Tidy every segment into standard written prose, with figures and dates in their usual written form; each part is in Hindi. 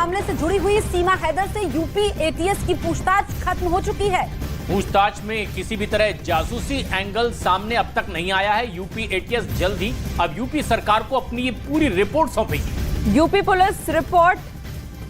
मामले से जुड़ी हुई सीमा हैदर से यूपी एटीएस की पूछताछ खत्म हो चुकी है। पूछताछ में किसी भी तरह जासूसी एंगल सामने अब तक नहीं आया है। यूपी एटीएस जल्द ही अब यूपी सरकार को अपनी ये पूरी रिपोर्ट सौंपेगी। यूपी पुलिस रिपोर्ट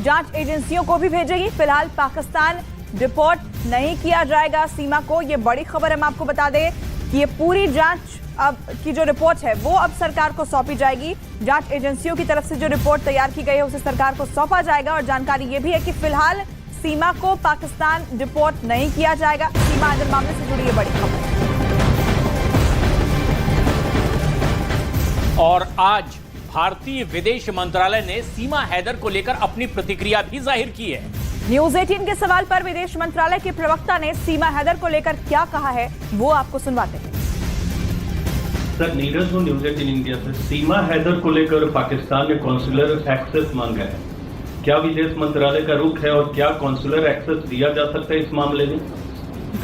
जांच एजेंसियों को भी भेजेगी। फिलहाल पाकिस्तान रिपोर्ट नहीं किया जाएगा सीमा को। ये बड़ी खबर हम आपको बता दें कि ये पूरी जांच अब की जो रिपोर्ट है वो अब सरकार को सौंपी जाएगी। जांच एजेंसियों की तरफ से जो रिपोर्ट तैयार की गई है उसे सरकार को सौंपा जाएगा। और जानकारी ये भी है कि फिलहाल सीमा को पाकिस्तान रिपोर्ट नहीं किया जाएगा। सीमा हैदर मामले से जुड़ी ये बड़ी खबर। और आज भारतीय विदेश मंत्रालय ने सीमा हैदर को लेकर अपनी प्रतिक्रिया भी जाहिर की है। न्यूज 18 के सवाल पर विदेश मंत्रालय के प्रवक्ता ने सीमा हैदर को लेकर क्या कहा है वो आपको सुनवाते हैं। सर, नीरज हूं न्यूज 18 इंडिया से। सीमा हैदर को लेकर पाकिस्तान ने कॉन्सुलर एक्सेस मांगा है। क्या विदेश मंत्रालय का रुख है और क्या कॉन्सुलर एक्सेस दिया जा सकता है इस मामले में?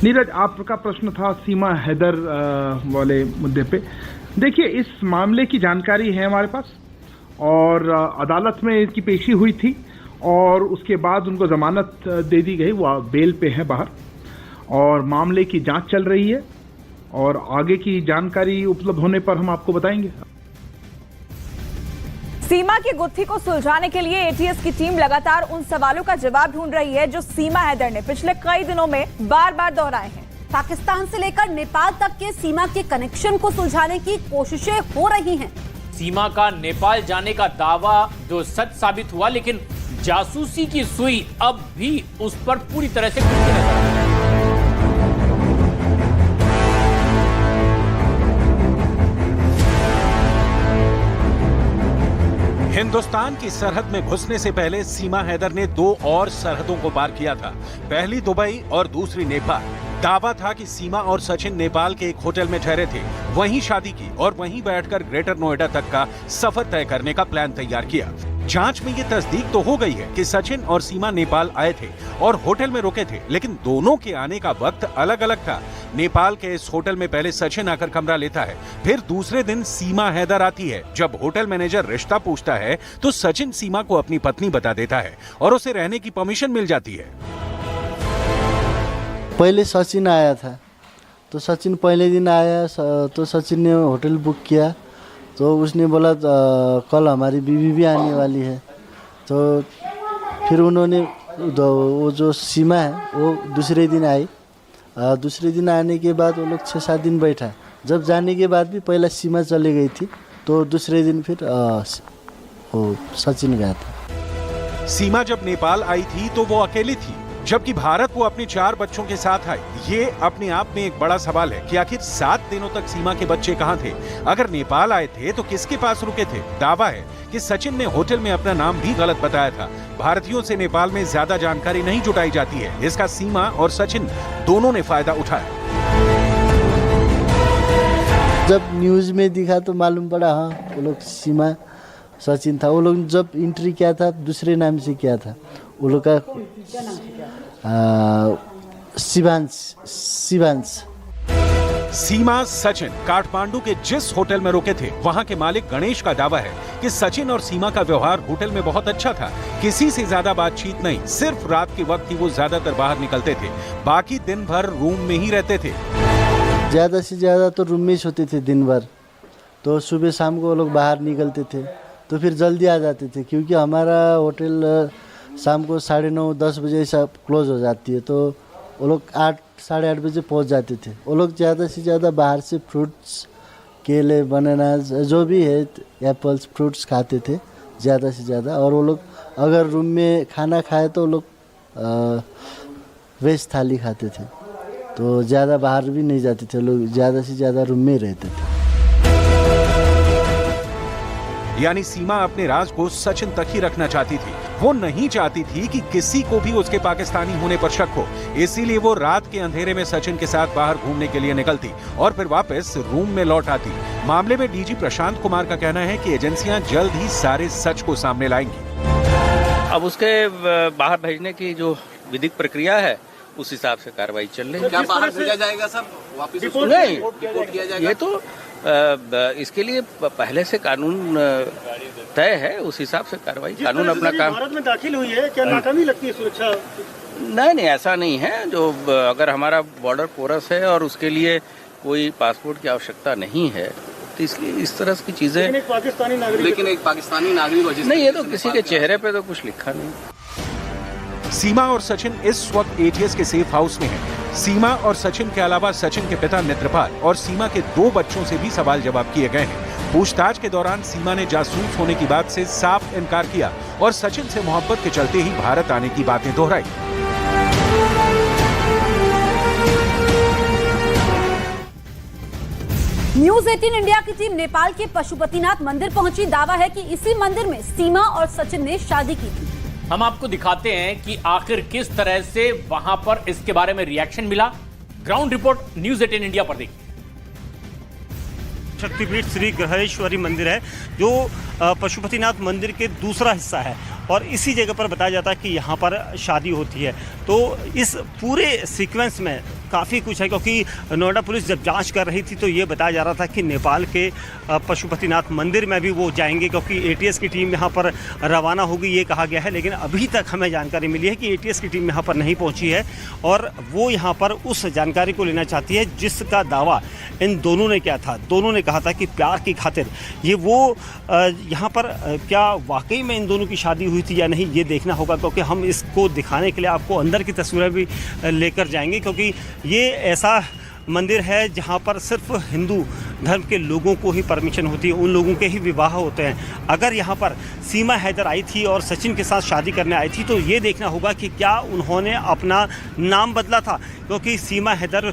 नीरज, आपका प्रश्न था सीमा हैदर वाले मुद्दे पे। देखिए, इस मामले की जानकारी है हमारे पास और अदालत में इसकी पेशी हुई थी और उसके बाद उनको जमानत दे दी गई। वो बेल पे है बाहर और मामले की जांच चल रही है और आगे की जानकारी उपलब्ध होने पर हम आपको बताएंगे। सीमा की गुत्थी को सुलझाने के लिए एटीएस की टीम लगातार उन सवालों का जवाब ढूंढ रही है जो सीमा हैदर ने पिछले कई दिनों में बार बार दोहराए हैं। पाकिस्तान से लेकर नेपाल तक के सीमा के कनेक्शन को सुलझाने की कोशिशें हो रही हैं। सीमा का नेपाल जाने का दावा जो सच साबित हुआ, लेकिन जासूसी की सुई अब भी उस पर पूरी तरह से खींची नजर आ रही है। हिंदुस्तान की सरहद में घुसने से पहले सीमा हैदर ने 2 और सरहदों को पार किया था। पहली दुबई और दूसरी नेपाल। दावा था कि सीमा और सचिन नेपाल के एक होटल में ठहरे थे, वहीं शादी की और वहीं बैठकर ग्रेटर नोएडा तक का सफर तय करने का प्लान तैयार किया। जांच में ये तस्दीक तो हो गई है कि सचिन और सीमा नेपाल आए थे और होटल में रुके थे, लेकिन दोनों के आने का वक्त अलग अलग था। नेपाल के इस होटल में पहले सचिन आकर कमरा लेता है, फिर दूसरे दिन सीमा हैदर आती है। जब होटल मैनेजर रिश्ता पूछता है तो सचिन सीमा को अपनी पत्नी बता देता है और उसे रहने की परमिशन मिल जाती है। पहले सचिन आया था तो सचिन पहले दिन आया तो सचिन ने होटल बुक किया तो उसने बोला कल हमारी बीवी भी आने वाली है। तो फिर उन्होंने वो जो सीमा है वो दूसरे दिन आई। दूसरे दिन आने के बाद वो लोग 6-7 दिन बैठा। जब जाने के बाद भी पहला सीमा चली गई थी तो दूसरे दिन फिर वो सचिन गया था। सीमा जब नेपाल आई थी तो वो अकेली थी, जबकि भारत वो अपने 4 बच्चों के साथ आई। ये अपने आप में एक बड़ा सवाल है कि आखिर 7 दिनों तक सीमा के बच्चे कहां थे? अगर नेपाल आए थे तो किसके पास रुके थे? दावा है कि सचिन ने होटल में अपना नाम भी गलत बताया था। भारतीयों से नेपाल में ज्यादा जानकारी नहीं जुटाई जाती है, इसका सीमा और सचिन दोनों ने फायदा उठाया। जब न्यूज में दिखा तो मालूम पड़ा हाँ वो लोग सीमा सचिन था। वो लोग जब एंट्री किया था दूसरे नाम से किया था। वो लोग का शिवांश। सीमा सचिन काठमांडू के जिस होटल में रुके थे वहां के मालिक गणेश का दावा है कि सचिन और सीमा का व्यवहार होटल में बहुत अच्छा था। किसी से ज्यादा बातचीत नहीं, सिर्फ रात के वक्त ही वो ज्यादातर बाहर निकलते थे, बाकी दिन भर रूम में ही रहते थे। ज्यादा से ज्यादा तो रूम में ही सोते थे दिन भर। तो सुबह शाम को वो लोग बाहर निकलते थे तो फिर जल्दी आ जाते थे, क्योंकि हमारा होटल शाम को 9:30-10 बजे सब क्लोज हो जाती है। तो वो लोग 8-8:30 बजे पहुंच जाते थे। वो लोग ज़्यादा से ज़्यादा बाहर से फ्रूट्स, केले, बनाना जो भी है एप्पल्स, फ्रूट्स खाते थे ज़्यादा से ज़्यादा। और वो लोग अगर रूम में खाना खाए तो वो लोग वेज थाली खाते थे। तो ज़्यादा बाहर भी नहीं जाते थे लोग, ज़्यादा से ज़्यादा रूम में रहते थे। यानी सीमा अपने राज को सचिन तक ही रखना चाहती थी। वो नहीं चाहती थी कि किसी को भी उसके पाकिस्तानी होने पर शक हो, इसीलिए वो रात के अंधेरे में सचिन के साथ बाहर घूमने के लिए निकलती और फिर वापस रूम में लौट आती। मामले में डीजी प्रशांत कुमार का कहना है कि एजेंसियां जल्द ही सारे सच को सामने लाएंगी। अब उसके बाहर भेजने की जो विधिक प्रक्रिया है उस हिसाब से कार्रवाई चल रही है। क्या बाहर भेजा जाएगा सर? वापस नहीं, रिपोर्ट किया जाएगा। ये तो इसके लिए पहले से कानून तय है, उस हिसाब से कार्रवाई, कानून अपना काम। भारत में दाखिल हुई है, क्या नाकामी लगती है सुरक्षा? नहीं, ऐसा नहीं है। जो अगर हमारा बॉर्डर पोरस है और उसके लिए कोई पासपोर्ट की आवश्यकता नहीं है, तो इसलिए इस तरह की चीजें। लेकिन एक पाकिस्तानी नागरिक नहीं, ये तो किसी के चेहरे पे तो कुछ लिखा नहीं। सीमा और सचिन इस वक्त एटीएस के सेफ हाउस में हैं। सीमा और सचिन के अलावा सचिन के पिता नेत्रपाल और सीमा के 2 बच्चों से भी सवाल जवाब किए गए हैं। पूछताछ के दौरान सीमा ने जासूस होने की बात से साफ इनकार किया और सचिन से मोहब्बत के चलते ही भारत आने की बातें दोहराई। न्यूज 18 इंडिया की टीम नेपाल के पशुपतिनाथ मंदिर पहुंची। दावा है कि इसी मंदिर में सीमा और सचिन ने शादी की थी। हम आपको दिखाते हैं कि आखिर किस तरह से वहां पर इसके बारे में रिएक्शन मिला। ग्राउंड रिपोर्ट न्यूज 18 इंडिया पर देखिए। शक्तिपीठ श्री ग्रहेश्वरी मंदिर है, जो पशुपतिनाथ मंदिर के दूसरा हिस्सा है और इसी जगह पर बताया जाता है कि यहाँ पर शादी होती है। तो इस पूरे सीक्वेंस में काफ़ी कुछ है, क्योंकि नोएडा पुलिस जब जांच कर रही थी तो ये बताया जा रहा था कि नेपाल के पशुपतिनाथ मंदिर में भी वो जाएंगे, क्योंकि एटीएस की टीम यहाँ पर रवाना होगी, ये कहा गया है। लेकिन अभी तक हमें जानकारी मिली है कि एटीएस की टीम यहाँ पर नहीं पहुँची है और वो यहाँ पर उस जानकारी को लेना चाहती है जिसका दावा इन दोनों ने किया था। दोनों ने कहा था कि प्यार की खातिर ये वो यहाँ पर क्या वाकई में इन दोनों की शादी हुई थी या नहीं, ये देखना होगा, क्योंकि हम इसको दिखाने के लिए आपको अंदर की तस्वीरें भी लेकर जाएंगे, क्योंकि ये ऐसा मंदिर है जहाँ पर सिर्फ हिंदू धर्म के लोगों को ही परमिशन होती है, उन लोगों के ही विवाह होते हैं। अगर यहाँ पर सीमा हैदर आई थी और सचिन के साथ शादी करने आई थी तो ये देखना होगा कि क्या उन्होंने अपना नाम बदला था, क्योंकि सीमा हैदर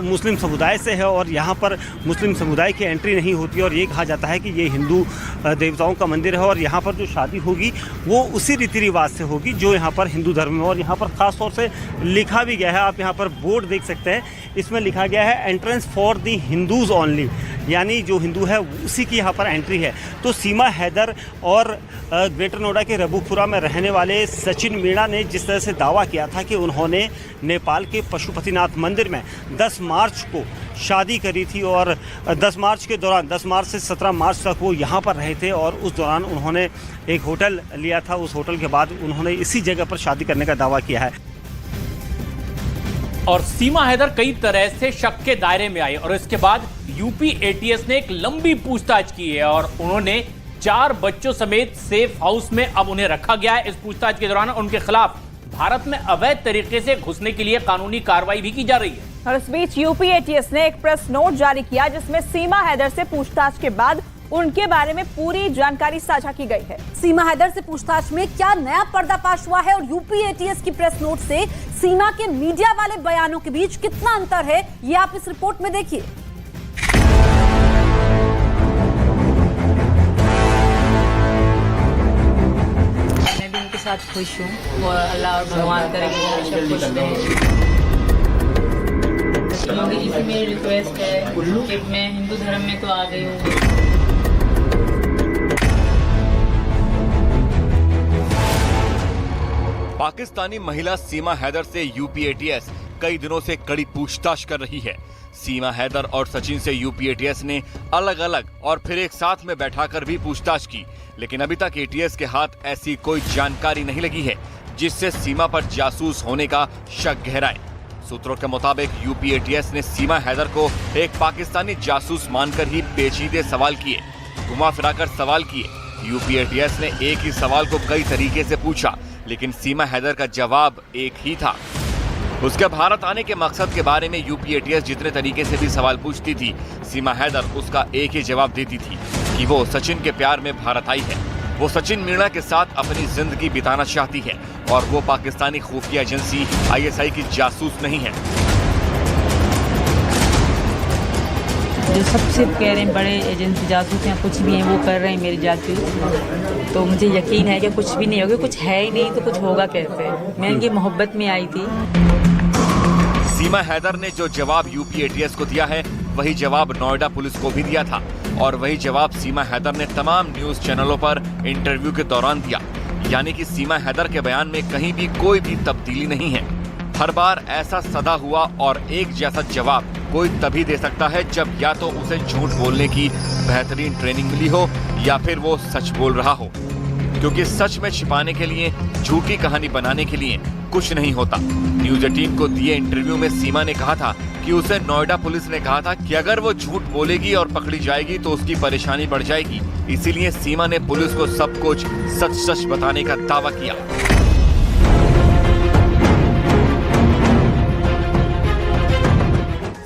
मुस्लिम समुदाय से है और यहाँ पर मुस्लिम समुदाय की एंट्री नहीं होती और ये कहा जाता है कि ये हिंदू देवताओं का मंदिर है और यहाँ पर जो शादी होगी वो उसी रीति रिवाज से होगी जो यहाँ पर हिंदू धर्म में। और यहाँ पर ख़ास तौर से लिखा भी गया है, आप यहाँ पर बोर्ड देख सकते हैं, इसमें लिखा गया है entrance for the Hindus only, यानी जो हिंदू है उसी की यहाँ पर एंट्री है। तो सीमा हैदर और ग्रेटर नोएडा के रबुपुरा में रहने वाले सचिन मीणा ने जिस तरह से दावा किया था कि उन्होंने नेपाल के पशुपतिनाथ मंदिर में 10 मार्च को शादी करी थी और 10 मार्च के दौरान 10 मार्च से 17 मार्च तक वो यहाँ पर रहे थे और उस दौरान उन्होंने एक होटल लिया था। उस होटल के बाद उन्होंने इसी जगह पर शादी करने का दावा किया है। और सीमा हैदर कई तरह से शक के दायरे में आई और इसके बाद यूपी एटीएस ने एक लंबी पूछताछ की है और उन्होंने 4 बच्चों समेत सेफ हाउस में अब उन्हें रखा गया है। इस पूछताछ के दौरान उनके खिलाफ भारत में अवैध तरीके से घुसने के लिए कानूनी कार्रवाई भी की जा रही है। और इस बीच यूपी एटीएस ने एक प्रेस नोट जारी किया जिसमें सीमा हैदर से पूछताछ के बाद उनके बारे में पूरी जानकारी साझा की गई है। सीमा हैदर से पूछताछ में क्या नया पर्दाफाश हुआ है और यूपी एटीएस की प्रेस नोट से सीमा के मीडिया वाले बयानों के बीच कितना अंतर है, ये आप इस रिपोर्ट में देखिए। मैं भी उनके साथ खुश हूँ और अल्लाह और भगवान करे कि हमेशा खुश रहे। मोदी जी से मेरी रिक्वेस्ट है कि मैं हिंदू धर्म में तो आ गई हूँ। पाकिस्तानी महिला सीमा हैदर से यूपी एटीएस कई दिनों से कड़ी पूछताछ कर रही है। सीमा हैदर और सचिन से यूपी एटीएस ने अलग अलग और फिर एक साथ में बैठाकर भी पूछताछ की, लेकिन अभी तक एटीएस के हाथ ऐसी कोई जानकारी नहीं लगी है जिससे सीमा पर जासूस होने का शक गहराए। सूत्रों के मुताबिक यूपी एटीएस ने सीमा हैदर को एक पाकिस्तानी जासूस मानकर ही पेचीदे सवाल किए, घुमा फिराकर सवाल किए। यूपी एटीएस ने एक ही सवाल को कई तरीके से पूछा, लेकिन सीमा हैदर का जवाब एक ही था। उसके भारत आने के मकसद के बारे में यूपी एटीएस जितने तरीके से भी सवाल पूछती थी, सीमा हैदर उसका एक ही जवाब देती थी कि वो सचिन के प्यार में भारत आई है। वो सचिन मीणा के साथ अपनी जिंदगी बिताना चाहती है और वो पाकिस्तानी खुफिया एजेंसी आईएसआई की जासूस नहीं है। जो सबसे कह रहे हैं बड़े एजेंसी जासूस हैं, कुछ भी हैं वो कर रहे हैं मेरी जासूस, तो मुझे यकीन है कि कुछ भी नहीं होगा। कुछ है ही नहीं तो कुछ होगा कैसे। मैं इनकी मोहब्बत में आई थी। सीमा हैदर ने जो जवाब यूपी एटीएस को दिया है वही जवाब नोएडा पुलिस को भी दिया था और वही जवाब सीमा हैदर ने तमाम न्यूज चैनलों पर इंटरव्यू के दौरान दिया। यानी कि सीमा हैदर के बयान में कहीं भी कोई भी तब्दीली नहीं है। हर बार ऐसा सदा हुआ और एक जैसा जवाब कोई तभी दे सकता है जब या तो उसे झूठ बोलने की बेहतरीन ट्रेनिंग मिली हो या फिर वो सच बोल रहा हो, क्योंकि सच में छिपाने के लिए, झूठी कहानी बनाने के लिए कुछ नहीं होता। न्यूज़ 18 को दिए इंटरव्यू में सीमा ने कहा था कि उसे नोएडा पुलिस ने कहा था कि अगर वो झूठ बोलेगी और पकड़ी जाएगी तो उसकी परेशानी बढ़ जाएगी। इसीलिए सीमा ने पुलिस को सब कुछ सच सच बताने का दावा किया।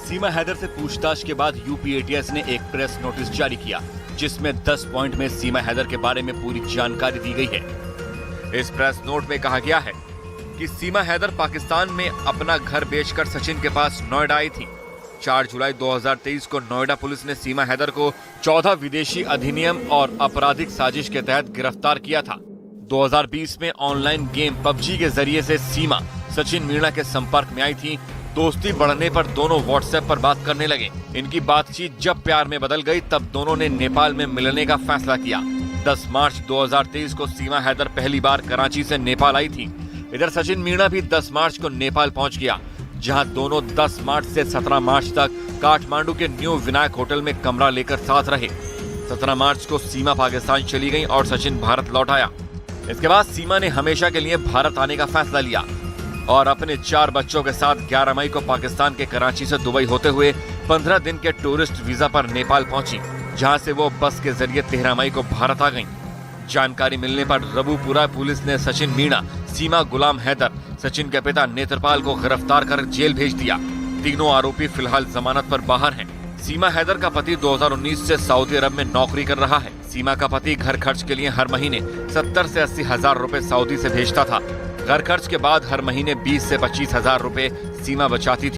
सीमा हैदर से पूछताछ के बाद यूपी एटीएस ने एक प्रेस नोटिस जारी किया, जिसमें 10 पॉइंट में सीमा हैदर के बारे में पूरी जानकारी दी गई है। इस प्रेस नोट में कहा गया है कि सीमा हैदर पाकिस्तान में अपना घर बेचकर सचिन के पास नोएडा आई थी। 4 जुलाई 2023 को नोएडा पुलिस ने सीमा हैदर को 14 विदेशी अधिनियम और आपराधिक साजिश के तहत गिरफ्तार किया था। 2020 में ऑनलाइन गेम पबजी के जरिए से सीमा सचिन मीणा के संपर्क में आई थी। दोस्ती बढ़ने पर दोनों व्हाट्सएप पर बात करने लगे। इनकी बातचीत जब प्यार में बदल गई तब दोनों ने नेपाल में मिलने का फैसला किया। 10 मार्च 2023 को सीमा हैदर पहली बार कराची से नेपाल आई थी। इधर सचिन मीणा भी 10 मार्च को नेपाल पहुंच गया, जहां दोनों 10 मार्च से 17 मार्च तक काठमांडू के न्यू विनायक होटल में कमरा लेकर साथ रहे। 17 मार्च को सीमा पाकिस्तान चली गई और सचिन भारत लौट आया। इसके बाद सीमा ने हमेशा के लिए भारत आने का फैसला लिया और अपने 4 बच्चों के साथ 11 मई को पाकिस्तान के कराची से दुबई होते हुए 15 दिन के टूरिस्ट वीजा पर नेपाल पहुंची, जहां से वो बस के जरिए 13 मई को भारत आ गईं। जानकारी मिलने पर रबूपुरा पुलिस ने सचिन मीणा, सीमा गुलाम हैदर, सचिन के पिता नेत्रपाल को गिरफ्तार कर जेल भेज दिया। तीनों आरोपी फिलहाल जमानत पर बाहर हैं। सीमा हैदर का पति 2019 से सऊदी अरब में नौकरी कर रहा है। सीमा का पति घर खर्च के लिए हर महीने 70 से 80 हजार रुपए सऊदी से भेजता था। घर खर्च के बाद हर महीने 20 से 25 हजार रुपए सीमा बचाती थी।